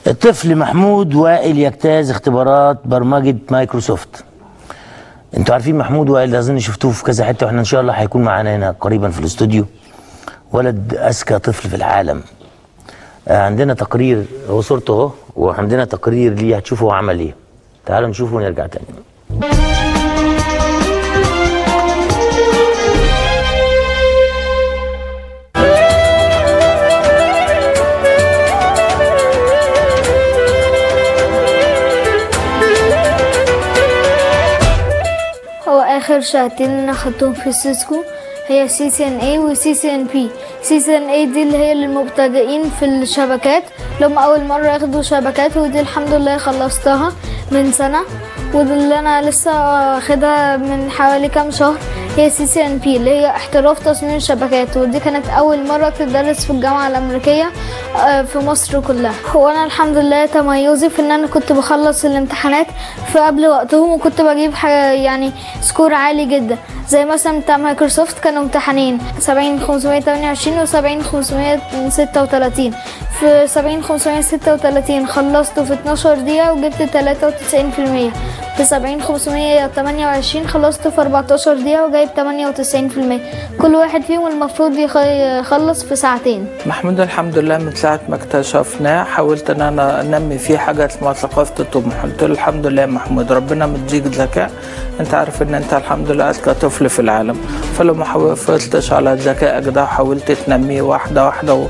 الطفل محمود وائل يجتاز اختبارات برمجة مايكروسوفت. انتوا عارفين محمود وائل ده، اظن شفتوه في كذا حته، واحنا ان شاء الله هيكون معانا هنا قريبا في الاستوديو. ولد اذكى طفل في العالم. عندنا تقرير، هو صورته اهو، وعندنا تقرير ليه هتشوفوا هو عمل ايه. تعالوا نشوفه ونرجع تاني. هو آخر شهادتين أنا خدتهم في سيسكو هي CCNA و CCNP. CCNA دي اللي هي للمبتدئين في الشبكات، لما أول مرة ياخدوا شبكات، ودي الحمد لله خلصتها من سنة. واللي أنا لسه واخدها من حوالي كام شهر هي CCNP اللي هي احتراف تصميم الشبكات، ودي كانت أول مرة تدرس في الجامعة الأمريكية في مصر كلها. وأنا الحمد لله تميزي في إن أنا كنت بخلص الامتحانات في قبل وقتهم، وكنت بجيب يعني سكور عالي جدا، زي مثلا بتاع مايكروسوفت كانوا امتحانين 70528 و 70536. في 70536 خلصته في 12 دقيقة وجبت 93%. في 70528 خلصته في 14 دقيقة وجايب 98%. كل واحد فيهم المفروض يخلص في ساعتين. محمود الحمد لله من ساعة ما اكتشفناه حاولت ان انا انمي فيه حاجة اسمها ثقافة الطموح. قلت له الحمد لله يا محمود، ربنا مديك ذكاء، انت عارف ان انت الحمد لله اذكى طفل في العالم، فلو ما حافظتش على ذكائك ده حاولت تنميه واحدة واحدة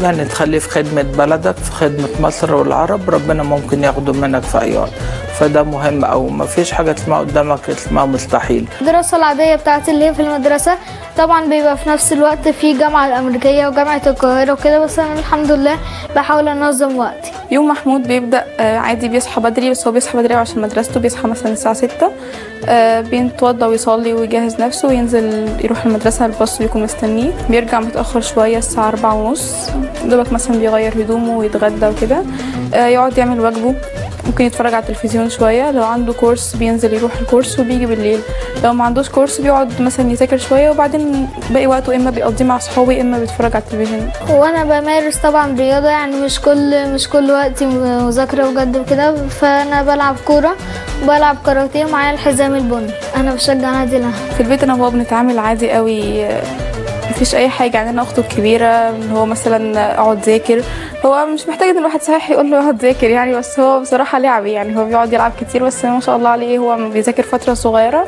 يعني تخليه في خدمة بلدك، في خدمة مصر والعرب، ربنا ممكن ياخده منك في اي وقت. فده مهم، او ما فيش حاجة اسمها قدامك اسمها مستحيل. الدراسة العادية بتاعتي اللي هي في المدرسة طبعا بيبقى في نفس الوقت في جامعة الأمريكية وجامعة القاهرة وكده، بس أنا الحمد لله بحاول أنظم وقتي. يوم محمود بيبدأ عادي، بيصحى بدري، بس هو بيصحى بدري عشان مدرسته، بيصحى مثلا الساعة 6، بيتوضى ويصلي ويجهز نفسه وينزل يروح المدرسة، الباص بيكون مستنيه، بيرجع متأخر شوية الساعة 4:30، دوبك مثلا بيغير هدومه ويتغدى وكده، يقعد يعمل واجبه، ممكن يتفرج على التلفزيون شوية، لو عنده كورس بينزل يروح الكورس وبيجي بالليل، لو ما عندوش كورس بيقعد مثلا يذاكر شوية، وبعدين باقي وقته إما بيقضيه مع صحابي إما بيتفرج على التلفزيون. وأنا بمارس طبعا رياضة، يعني مش كل وقتي مذاكرة بجد وكده، فأنا بلعب كورة وبلعب كاراتيه ومعايا الحزام البني. أنا بشجع نادي الأهلي. في البيت أنا وهو بنتعامل عادي قوي، مفيش اي حاجه. يعني انا اخته الكبيره اللي هو مثلا اقعد ذاكر، هو مش محتاج ان الواحد صحيح يقول له اقعد ذاكر يعني، بس هو بصراحه لعبي، يعني هو بيقعد يلعب كتير، بس ما شاء الله عليه هو بيذاكر فتره صغيره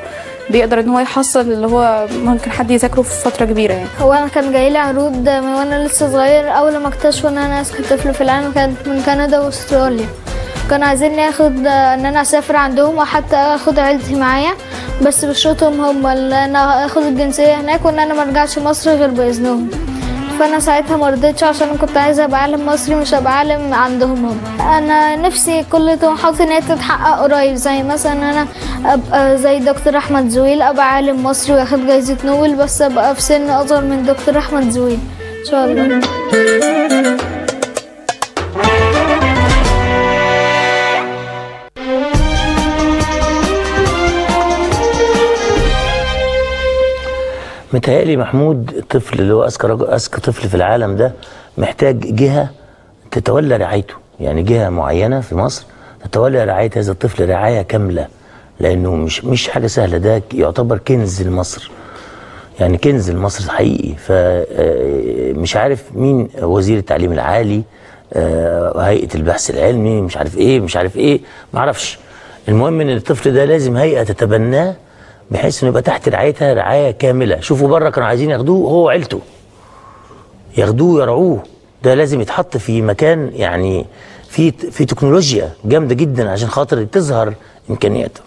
بيقدر ان هو يحصل اللي هو ممكن حد يذاكره في فتره كبيره. يعني هو انا كان جايلي عروض من وانا لسه صغير، اول ما اكتشفوا ان انا اذكى طفل في العالم كانت من كندا واستراليا، كانوا عايزيني ان انا اسافر عندهم وحتى اخد عيلتي معايا، بس بشروطهم هم ان انا اخد الجنسيه هناك وان انا ما ارجعش مصر غير باذنهم. فانا ساعتها ما رضيتش عشان انا كنت عايزه ابقى عالم مصري مش ابقى عالم عندهم هم. انا نفسي كل طموحاتي ان هي تتحقق قريب، زي مثلا انا ابقى زي دكتور احمد زويل، ابقى عالم مصري واخد جايزه نوبل، بس ابقى في سن اصغر من دكتور احمد زويل ان شاء الله. متهيألي محمود الطفل اللي هو أذكى طفل في العالم ده محتاج جهة تتولى رعايته، يعني جهة معينة في مصر تتولى رعاية هذا الطفل رعاية كاملة، لأنه مش حاجة سهلة، ده يعتبر كنز لمصر، يعني كنز لمصر حقيقي. فمش عارف مين وزير التعليم العالي، هيئة البحث العلمي، مش عارف ايه معرفش. المهم ان الطفل ده لازم هيئة تتبناه بحيث انه يبقى تحت رعايتها رعايه كامله. شوفوا بره كانوا عايزين ياخدوه هو وعيلته، ياخدوه يرعوه، ده لازم يتحط في مكان يعني في تكنولوجيا جامده جدا عشان خاطر تظهر امكانياته.